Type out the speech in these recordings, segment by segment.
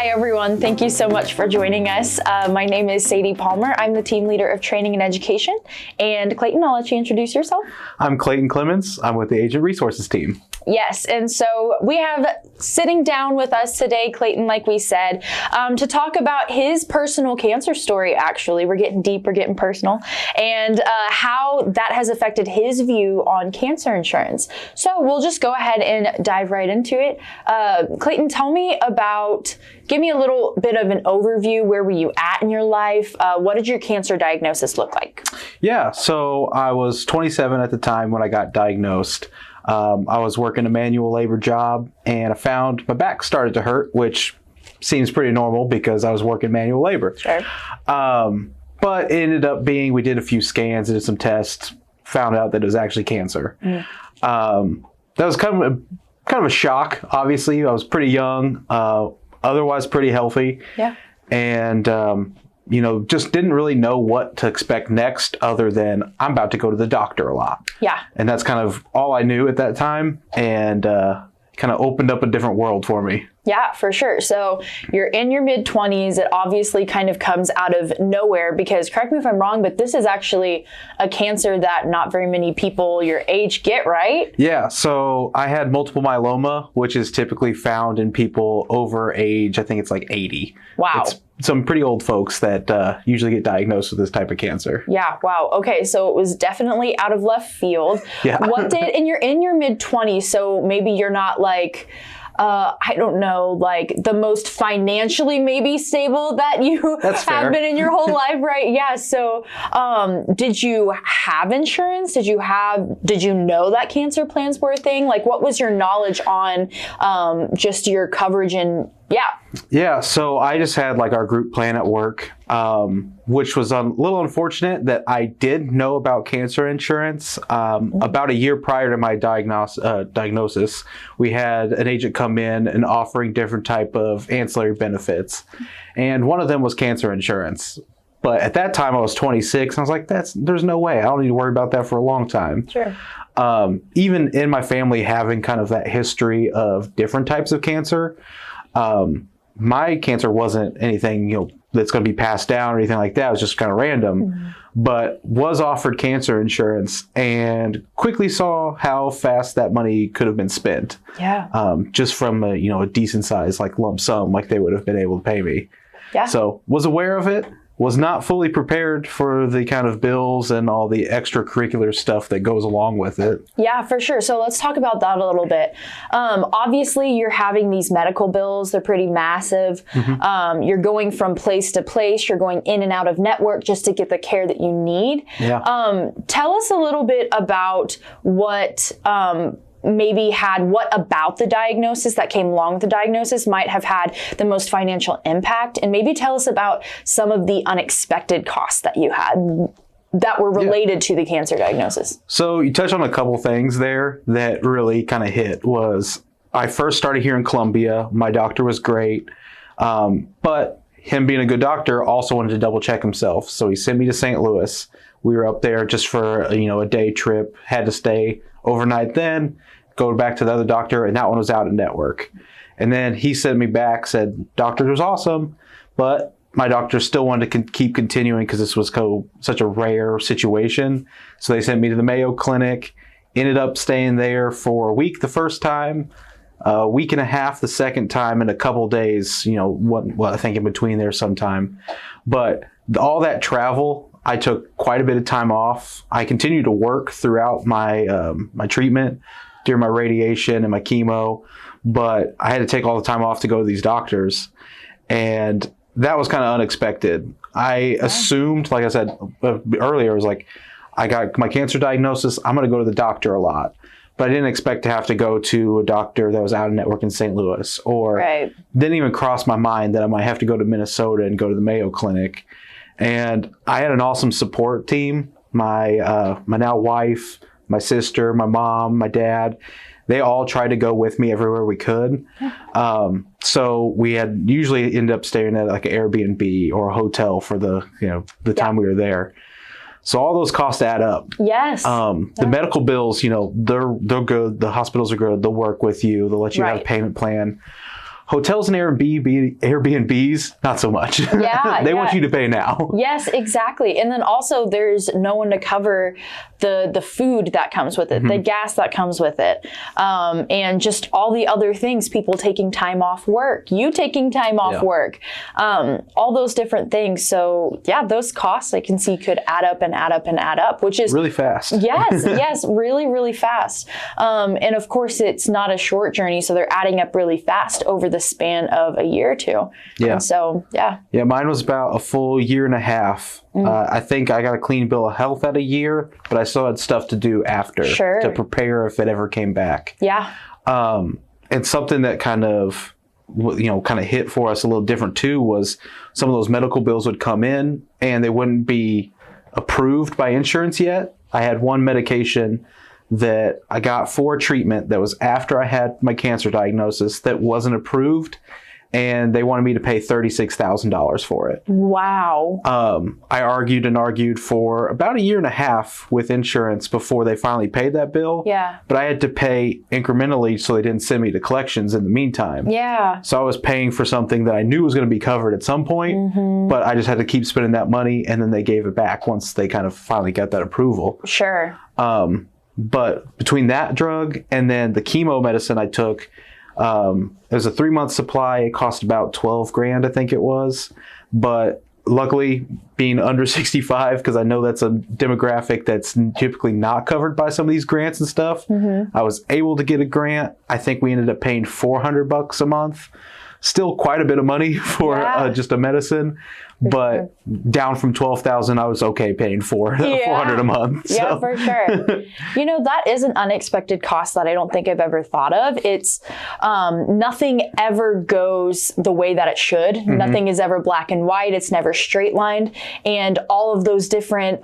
Hi everyone, thank you so much for joining us. My name is Sadie Palmer. I'm the team leader of training and education. And Clayton, I'll let you introduce yourself. I'm Clayton Clemons. I'm with the Agent Resources team. Yes, and so we have sitting down with us today, Clayton, like we said, to talk about his personal cancer story, actually. We're getting deep, we're getting personal, and how that has affected his view on cancer insurance. So we'll just go ahead and dive right into it. Clayton, give me a little bit of an overview. Where were you at in your life? What did your cancer diagnosis look like? Yeah, so I was 27 at the time when I got diagnosed. I was working a manual labor job and I found my back started to hurt, which seems pretty normal because I was working manual labor. Sure. But it ended up being, we did a few scans, did some tests, found out that it was actually cancer. That was kind of a shock, obviously. I was pretty young, otherwise pretty healthy. Yeah. And, just didn't really know what to expect next other than I'm about to go to the doctor a lot. Yeah. And that's kind of all I knew at that time, and kind of opened up a different world for me. Yeah, for sure. So you're in your mid-20s. It obviously kind of comes out of nowhere because, correct me if I'm wrong, but this is actually a cancer that not very many people your age get, right? Yeah. So I had multiple myeloma, which is typically found in people over age, I think it's like 80. Wow. It's some pretty old folks that usually get diagnosed with this type of cancer. Yeah. Wow. Okay. So it was definitely out of left field. Yeah. And you're in your mid-20s, so maybe you're not like, I don't know, like the most financially maybe stable that you have been in your whole life, right? Yeah. So, did you have insurance? Did you know that cancer plans were a thing? Like, what was your knowledge on, just your coverage and Yeah, so I just had like our group plan at work, which was a little unfortunate that I did know about cancer insurance. About a year prior to my diagnosis, we had an agent come in and offering different type of ancillary benefits. And one of them was cancer insurance. But at that time I was 26 and I was like, there's no way. I don't need to worry about that for a long time. Sure. Even in my family having kind of that history of different types of cancer, my cancer wasn't anything, that's going to be passed down or anything like that. It was just kind of random, but was offered cancer insurance and quickly saw how fast that money could have been spent. Yeah. Just from a decent size, like lump sum, like they would have been able to pay me. Yeah. So was aware of it. Was not fully prepared for the kind of bills and all the extracurricular stuff that goes along with it. Yeah, for sure. So let's talk about that a little bit. Obviously, you're having these medical bills. They're pretty massive. You're going from place to place. You're going in and out of network just to get the care that you need. Yeah. Tell us a little bit about what what about the diagnosis that came along with the diagnosis might have had the most financial impact, and maybe tell us about some of the unexpected costs that you had that were related to the cancer diagnosis. So you touched on a couple things there that really kind of hit. Was I first started here in Columbia. My doctor was great, but him being a good doctor also wanted to double check himself. So he sent me to St. Louis. We were up there just for a day trip, had to stay overnight then, go back to the other doctor, and that one was out of network. And then he sent me back, said, doctor was awesome, but my doctor still wanted to keep continuing because this was such a rare situation. So they sent me to the Mayo Clinic, ended up staying there for a week the first time, a week and a half the second time, and a couple days, I think in between there sometime. But all that travel, I took quite a bit of time off. I continued to work throughout my my treatment during my radiation and my chemo, but I had to take all the time off to go to these doctors, and that was kind of unexpected. I assumed, like I said earlier, I was like, I got my cancer diagnosis, I'm going to go to the doctor a lot, but I didn't expect to have to go to a doctor that was out of network in St. Louis, or didn't even cross my mind that I might have to go to Minnesota and go to the Mayo Clinic. And I had an awesome support team. My now wife, my sister, my mom, my dad, they all tried to go with me everywhere we could. So we had usually ended up staying at like an Airbnb or a hotel for the time we were there. So all those costs add up. Yes. The medical bills, they're good. The hospitals are good. They'll work with you. They'll let you have a payment plan. Hotels and Airbnbs, not so much. Yeah, They want you to pay now. Yes, exactly. And then also there's no one to cover the food that comes with it, the gas that comes with it, and just all the other things, people taking time off work, you taking time off work, all those different things. So yeah, those costs I can see could add up and add up and add up, which is really fast. Yes, really, really fast. And of course, it's not a short journey, so they're adding up really fast over the span of a year or two. Yeah. And so, yeah, mine was about a full year and a half. I think I got a clean bill of health at a year, but I still had stuff to do after to prepare if it ever came back. Yeah. And something that kind of hit for us a little different too was some of those medical bills would come in and they wouldn't be approved by insurance yet. I had one medication that I got for treatment that was after I had my cancer diagnosis that wasn't approved, and they wanted me to pay $36,000 for it. Wow. I argued and argued for about a year and a half with insurance before they finally paid that bill. Yeah. But I had to pay incrementally so they didn't send me to collections in the meantime. Yeah. So I was paying for something that I knew was going to be covered at some point, but I just had to keep spending that money, and then they gave it back once they kind of finally got that approval. Sure. But between that drug and then the chemo medicine I took, it was a 3-month supply. It cost about $12,000, I think it was. But luckily, being under 65, because I know that's a demographic that's typically not covered by some of these grants and stuff, I was able to get a grant. I think we ended up paying $400 a month. Still quite a bit of money for just a medicine, but down from $12,000, I was okay paying $400 a month. So. Yeah, for sure. That is an unexpected cost that I don't think I've ever thought of. It's nothing ever goes the way that it should. Nothing is ever black and white. It's never straight lined. And all of those different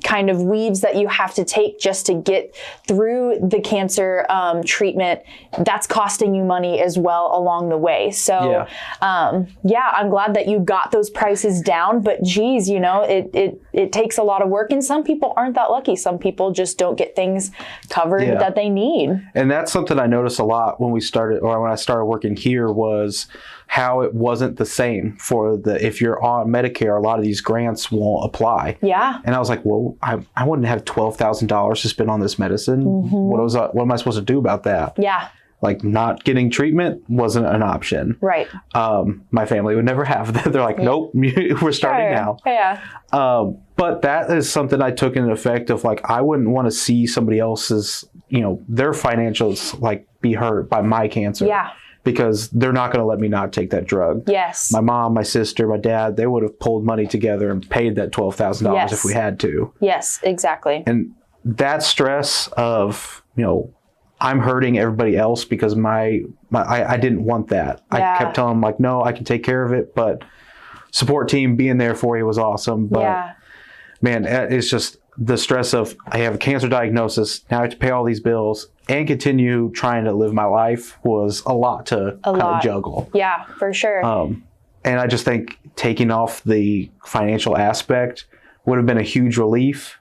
kind of weaves that you have to take just to get through the cancer treatment, that's costing you money as well along the way. So I'm glad that you got those prices down, but geez, it takes a lot of work, and some people aren't that lucky. Some people just don't get things covered that they need. And that's something I noticed a lot when I started working here, was how it wasn't the same for if you're on Medicare, a lot of these grants won't apply. Yeah. And I was like, well, I wouldn't have $12,000 to spend on this medicine. What am I supposed to do about that? Yeah. Like, not getting treatment wasn't an option. Right. My family would never have that. They're like, nope, we're starting now. Yeah. But that is something I took into effect of, like, I wouldn't want to see somebody else's, their financials, like, be hurt by my cancer. Yeah. Because they're not going to let me not take that drug. Yes. My mom, my sister, my dad, they would have pulled money together and paid that $12,000 if we had to. Yes, exactly. And that stress of, I'm hurting everybody else because I didn't want that. Yeah. I kept telling them, like, no, I can take care of it, but support team being there for you was awesome. But man, it's just the stress of, I have a cancer diagnosis, now I have to pay all these bills and continue trying to live my life was a lot to juggle. Yeah, for sure. And I just think taking off the financial aspect would have been a huge relief.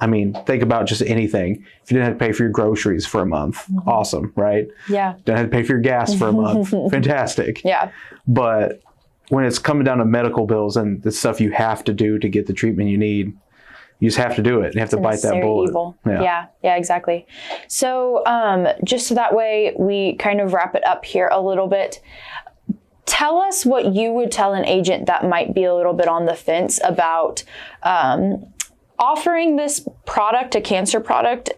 I mean, think about just anything. If you didn't have to pay for your groceries for a month, awesome, right? Yeah. Didn't have to pay for your gas for a month, fantastic. Yeah. But when it's coming down to medical bills and the stuff you have to do to get the treatment you need, you just have to do it. You have to bite that bullet. Evil. Yeah, exactly. So just so that way we kind of wrap it up here a little bit, tell us what you would tell an agent that might be a little bit on the fence about offering this product, a cancer product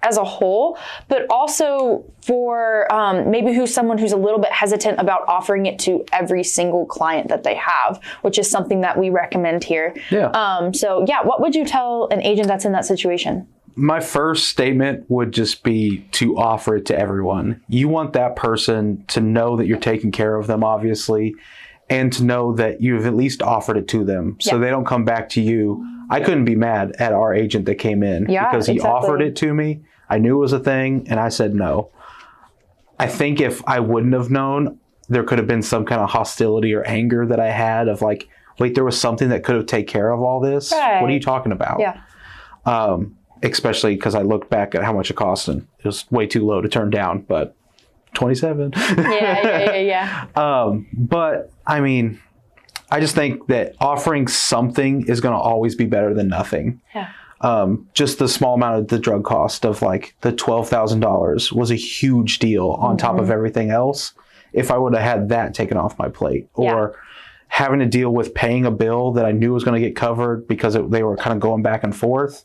as a whole, but also for maybe someone who's a little bit hesitant about offering it to every single client that they have, which is something that we recommend here. Yeah. What would you tell an agent that's in that situation? My first statement would just be to offer it to everyone. You want that person to know that you're taking care of them, obviously, and to know that you've at least offered it to them so they don't come back to you. I couldn't be mad at our agent that came in because he offered it to me. I knew it was a thing, and I said no. I think if I wouldn't have known, there could have been some kind of hostility or anger that I had of, like, wait, there was something that could have taken care of all this? Right. What are you talking about? Yeah. Especially because I looked back at how much it cost, and it was way too low to turn down. But 27. Yeah. But I mean, I just think that offering something is going to always be better than nothing. Yeah. Just the small amount of the drug cost of like the $12,000 was a huge deal on top of everything else. If I would have had that taken off my plate, or having to deal with paying a bill that I knew was going to get covered because they were kind of going back and forth,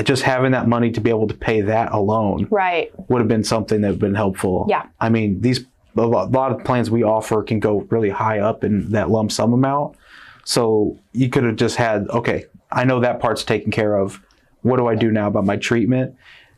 just having that money to be able to pay that alone would have been something that would have been helpful. Yeah. I mean, a lot of plans we offer can go really high up in that lump sum amount. So you could have just had, okay, I know that part's taken care of. What do I do now about my treatment?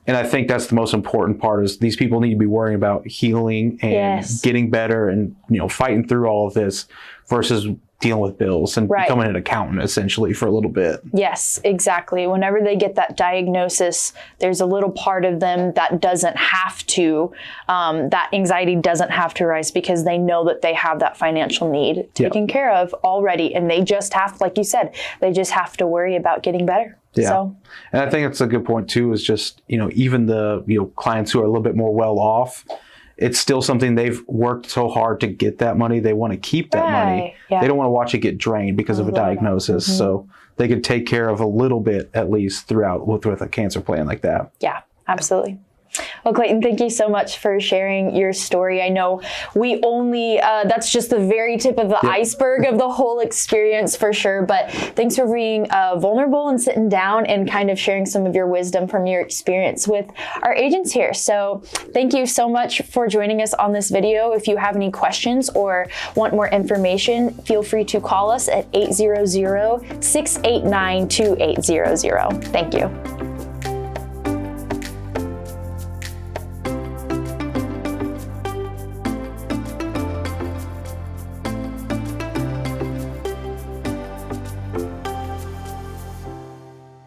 And I think that's the most important part, is these people need to be worrying about healing and getting better and, fighting through all of this versus dealing with bills and becoming an accountant essentially for a little bit. Yes, exactly. Whenever they get that diagnosis, there's a little part of them that doesn't have to, that anxiety doesn't have to rise because they know that they have that financial need taken care of already. And they just have, like you said, they just have to worry about getting better. Yeah. So. And I think it's a good point too, is just, even the, clients who are a little bit more well off, it's still something they've worked so hard to get that money. They want to keep that money. Yeah. They don't want to watch it get drained because of a diagnosis. So they could take care of a little bit, at least throughout with a cancer plan like that. Yeah, absolutely. Well, Clayton, thank you so much for sharing your story. I know we only, that's just the very tip of the iceberg of the whole experience for sure. But thanks for being vulnerable and sitting down and kind of sharing some of your wisdom from your experience with our agents here. So thank you so much for joining us on this video. If you have any questions or want more information, feel free to call us at 800-689-2800. Thank you.